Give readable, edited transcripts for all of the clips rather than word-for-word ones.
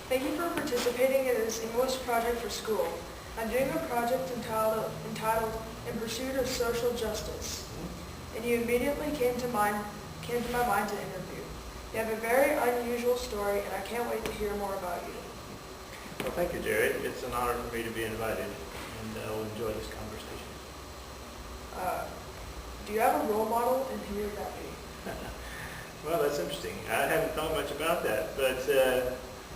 Thank you for participating in this English project for school. I'm doing a project entitled In Pursuit of Social Justice, and you immediately came to my mind to interview. You have a very unusual story, and I can't wait to hear more about you. Well, thank you, Jerry. It's an honor for me to be invited, and I'll enjoy this conversation. Do you have a role model, and who would that be? Well, that's interesting. I haven't thought much about that, but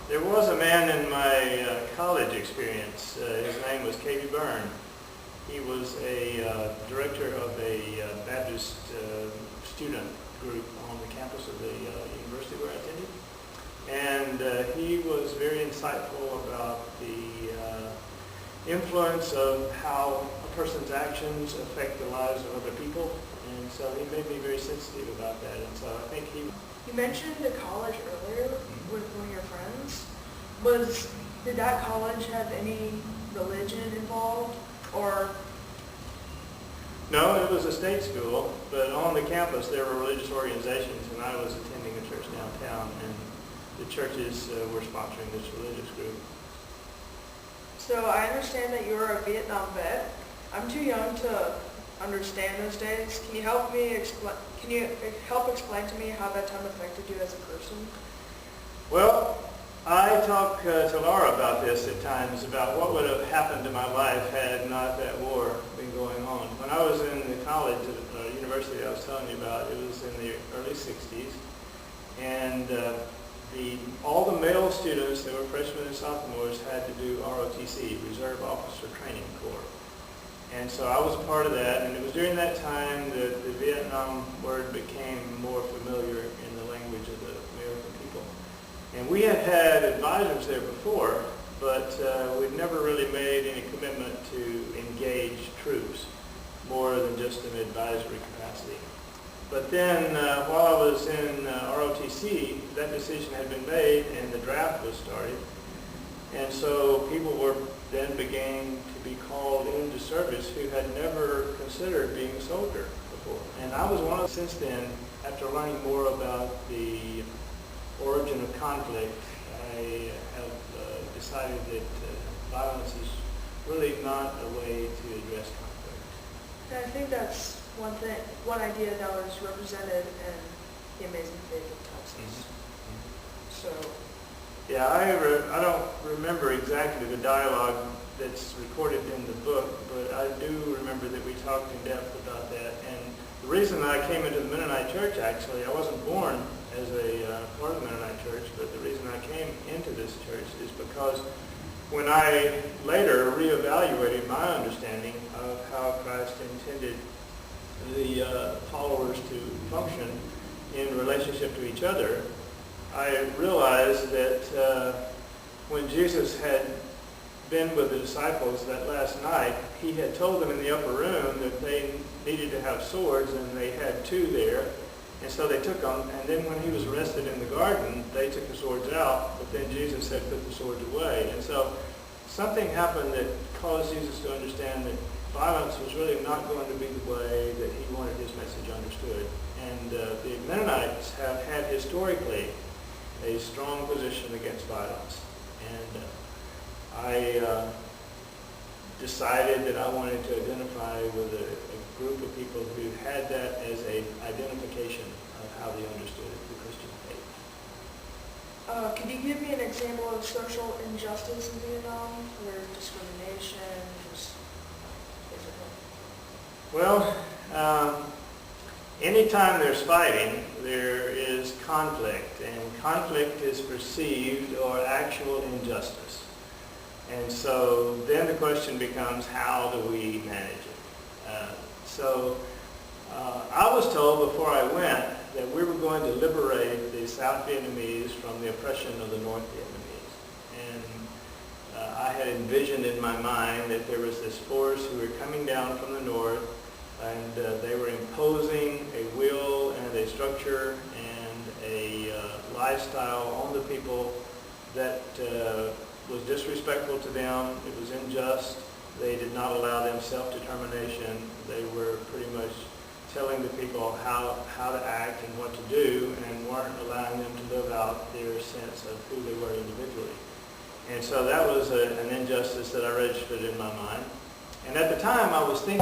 there was a man in my college experience. His name was K.B. Byrne. He was a director of a Baptist student group on the campus of the university where I attended. And he was very insightful about the influence of how a person's actions affect the lives of other people. And so he made me very sensitive about that. And so I think he... You mentioned the college earlier with one of your friends. Did that college have any religion involved, or? No, it was a state school, but on the campus there were religious organizations, and I was attending a church downtown, and the churches were sponsoring this religious group. So I understand that you were a Vietnam vet. I'm too young to understand those days. Can you help explain to me how that time affected you as a person? Well, I talk to Laura about this at times, about what would have happened to my life had not that war been going on. When I was in the college at the university I was telling you about, it was in the early 60s, and all the male students that were freshmen and sophomores had to do ROTC, Reserve Officer Training Corps. And so I was part of that, and it was during that time that the Vietnam word became more familiar in the language of the American people. And we had had advisors there before, but we'd never really made any commitment to engage troops more than just an advisory capacity. But then while I was in ROTC, that decision had been made and the draft was started. And so people then began to be called into service who had never considered being a soldier before. And I was one of them. Since then, after learning more about the origin of conflict, I have decided that violence is really not a way to address conflict. And I think that's one idea that was represented in The Amazing Faith of Texas. Mm-hmm. So. Yeah, I don't remember exactly the dialogue that's recorded in the book, but I do remember that we talked in depth about that. And the reason I came into the Mennonite church, actually, I wasn't born as a part of the Mennonite church, but the reason I came into this church is because when I later reevaluated my understanding of how Christ intended the followers to function in relationship to each other, I realized that when Jesus had been with the disciples that last night, he had told them in the upper room that they needed to have swords, and they had two there. And so they took them, and then when he was arrested in the garden, they took the swords out, but then Jesus had put the swords away. And so something happened that caused Jesus to understand that violence was really not going to be the way that he wanted his message understood. And the Mennonites have had historically a strong position against violence. And I decided that I wanted to identify with a group of people who had that as an identification of how they understood the Christian faith. Could you give me an example of social injustice in Vietnam, or discrimination, just basically? Well, anytime there's fighting, there is conflict, and conflict is perceived or actual injustice. And so then the question becomes, how do we manage it? I was told before I went that we were going to liberate the South Vietnamese from the oppression of the North Vietnamese. And I had envisioned in my mind that there was this force who were coming down from the north, and they were imposing a will and a structure and a lifestyle on the people that was disrespectful to them. It was unjust. They did not allow them self-determination. They were pretty much telling the people how to act and what to do, and weren't allowing them to live out their sense of who they were individually. And so that was an injustice that I registered in my mind. And at the time, I was thinking,